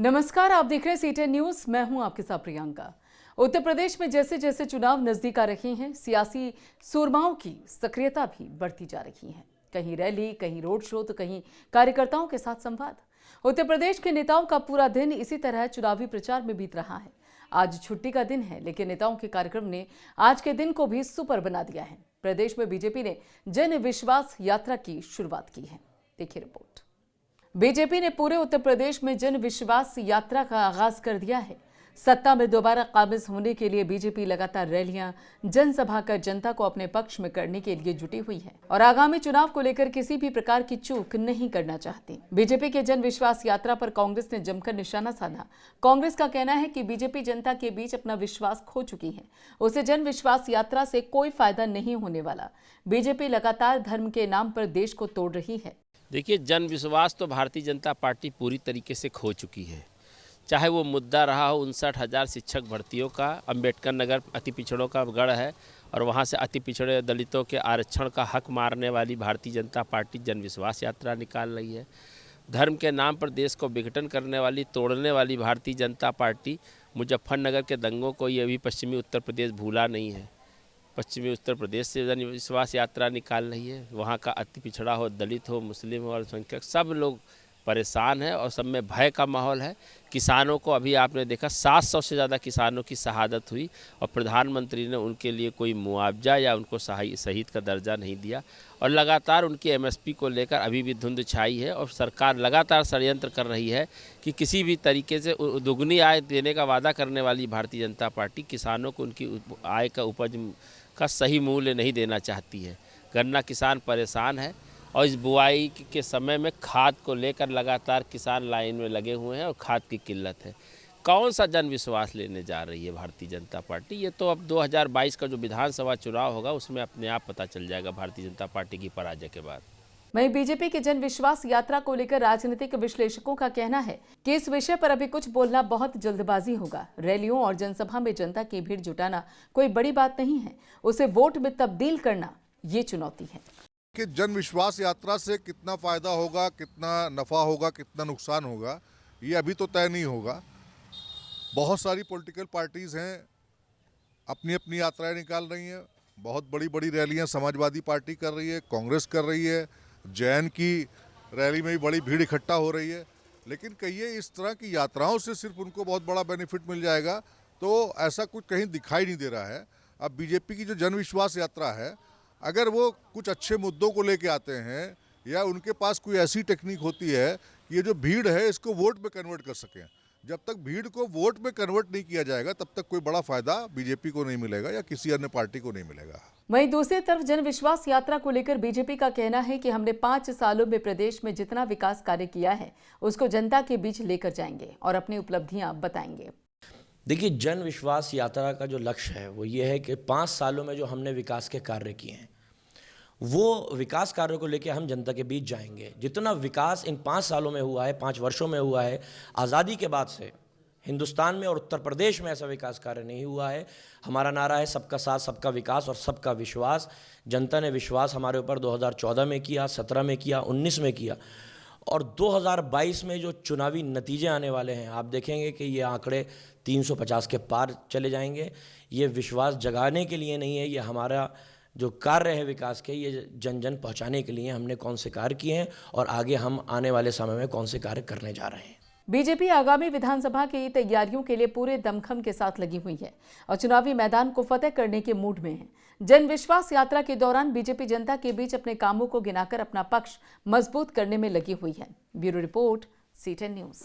नमस्कार, आप देख रहे हैं सीटेन न्यूज। मैं हूं आपके साथ प्रियंका। उत्तर प्रदेश में जैसे जैसे चुनाव नजदीक आ रहे हैं, सियासी सूरमाओं की सक्रियता भी बढ़ती जा रही है। कहीं रैली, कहीं रोड शो, तो कहीं कार्यकर्ताओं के साथ संवाद। उत्तर प्रदेश के नेताओं का पूरा दिन इसी तरह चुनावी प्रचार में बीत रहा है। आज छुट्टी का दिन है, लेकिन नेताओं के कार्यक्रम ने आज के दिन को भी सुपर बना दिया है। प्रदेश में बीजेपी ने जन विश्वास यात्रा की शुरुआत की है। देखिए रिपोर्ट। बीजेपी ने पूरे उत्तर प्रदेश में जन विश्वास यात्रा का आगाज कर दिया है। सत्ता में दोबारा काबिज होने के लिए बीजेपी लगातार रैलियां, जनसभा कर जनता को अपने पक्ष में करने के लिए जुटी हुई है और आगामी चुनाव को लेकर किसी भी प्रकार की चूक नहीं करना चाहती। बीजेपी के जन विश्वास यात्रा पर कांग्रेस ने जमकर निशाना साधा। कांग्रेस का कहना है कि बीजेपी जनता के बीच अपना विश्वास खो चुकी है, उसे जन विश्वास यात्रा से कोई फायदा नहीं होने वाला। बीजेपी लगातार धर्म के नाम पर देश को तोड़ रही है। देखिए, जन विश्वास तो भारतीय जनता पार्टी पूरी तरीके से खो चुकी है। चाहे वो मुद्दा रहा हो 59,000 शिक्षक भर्तियों का, अंबेडकर नगर अति पिछड़ों का गढ़ है और वहाँ से अति पिछड़े दलितों के आरक्षण का हक मारने वाली भारतीय जनता पार्टी जन विश्वास यात्रा निकाल रही है। धर्म के नाम पर देश को विघटन करने वाली, तोड़ने वाली भारतीय जनता पार्टी मुजफ्फरनगर के दंगों को ये अभी पश्चिमी उत्तर प्रदेश भूला नहीं है। पश्चिमी उत्तर प्रदेश से जन विश्वास यात्रा निकाल रही है। वहाँ का अति पिछड़ा हो, दलित हो, मुस्लिम हो, अल्पसंख्यक, सब लोग परेशान है और सब में भय का माहौल है। किसानों को अभी आपने देखा 700 से ज़्यादा किसानों की शहादत हुई और प्रधानमंत्री ने उनके लिए कोई मुआवजा या उनको शहीद का दर्जा नहीं दिया और लगातार उनकी एमएसपी को लेकर अभी भी धुंध छाई है और सरकार लगातार षड्यंत्र कर रही है कि किसी भी तरीके से दुगनी आय देने का वादा करने वाली भारतीय जनता पार्टी किसानों को उनकी आय का उपज का सही मूल्य नहीं देना चाहती है। गन्ना किसान परेशान है और इस बुआई के समय में खाद को लेकर लगातार किसान लाइन में लगे हुए हैं और खाद की किल्लत है। कौन सा जन विश्वास लेने जा रही है भारतीय जनता पार्टी? ये तो अब 2022 का जो विधानसभा चुनाव होगा उसमें अपने आप पता चल जाएगा भारतीय जनता पार्टी की पराजय के बाद। वहीं बीजेपी की जन विश्वास यात्रा को लेकर राजनीतिक विश्लेषकों का कहना है कि इस विषय पर अभी कुछ बोलना बहुत जल्दबाजी होगा। रैलियों और जनसभा में जनता की भीड़ जुटाना कोई बड़ी बात नहीं है, उसे वोट में तब्दील करना ये चुनौती है। कि जन विश्वास यात्रा से कितना फायदा होगा, कितना नफा होगा, कितना नुकसान होगा, ये अभी तो तय नहीं होगा। बहुत सारी पॉलिटिकल पार्टीज हैं, अपनी अपनी यात्राएं निकाल रही हैं। बहुत बड़ी बड़ी रैलियां समाजवादी पार्टी कर रही है, कांग्रेस कर रही है, जैन की रैली में भी बड़ी भीड़ इकट्ठा हो रही है। लेकिन कहिए इस तरह की यात्राओं से सिर्फ उनको बहुत बड़ा बेनिफिट मिल जाएगा, तो ऐसा कुछ कहीं दिखाई नहीं दे रहा है। अब बीजेपी की जो जन विश्वास यात्रा है, अगर वो कुछ अच्छे मुद्दों को लेके आते हैं या उनके पास कोई ऐसी टेक्निक होती है कि ये जो भीड़ है इसको वोट में कन्वर्ट कर सकें, जब तक भीड़ को वोट में कन्वर्ट नहीं किया जाएगा तब तक कोई बड़ा फायदा बीजेपी को नहीं मिलेगा या किसी अन्य पार्टी को नहीं मिलेगा। वहीं दूसरी तरफ जन विश्वास यात्रा को लेकर बीजेपी का कहना है कि हमने 5 सालों में प्रदेश में जितना विकास कार्य किया है उसको जनता के बीच लेकर जाएंगे और अपनी उपलब्धियां बताएंगे। देखिए, जन विश्वास यात्रा का जो लक्ष्य है वो ये है कि 5 सालों में जो हमने विकास के कार्य किए हैं वो विकास कार्यों को लेकर हम जनता के बीच जाएंगे। जितना विकास इन 5 सालों में हुआ है, 5 वर्षों में हुआ है, आज़ादी के बाद से हिंदुस्तान में और उत्तर प्रदेश में ऐसा विकास कार्य नहीं हुआ है। हमारा नारा है सबका साथ, सबका विकास और सबका विश्वास। जनता ने विश्वास हमारे ऊपर 2014 में किया, 17 में किया, 19 में किया और 2022 में जो चुनावी नतीजे आने वाले हैं आप देखेंगे कि ये आंकड़े 350 के पार चले जाएंगे। ये विश्वास जगाने के लिए नहीं है, ये हमारा जो कार्य है विकास के, ये जन जन पहुंचाने के लिए हमने कौन से कार्य किए हैं और आगे हम आने वाले समय में कौन से कार्य करने जा रहे हैं। बीजेपी आगामी विधानसभा की तैयारियों के लिए पूरे दमखम के साथ लगी हुई है और चुनावी मैदान को फतेह करने के मूड में है। जन विश्वास यात्रा के दौरान बीजेपी जनता के बीच अपने कामों को गिनाकर अपना पक्ष मजबूत करने में लगी हुई है। Bureau report, cetane news.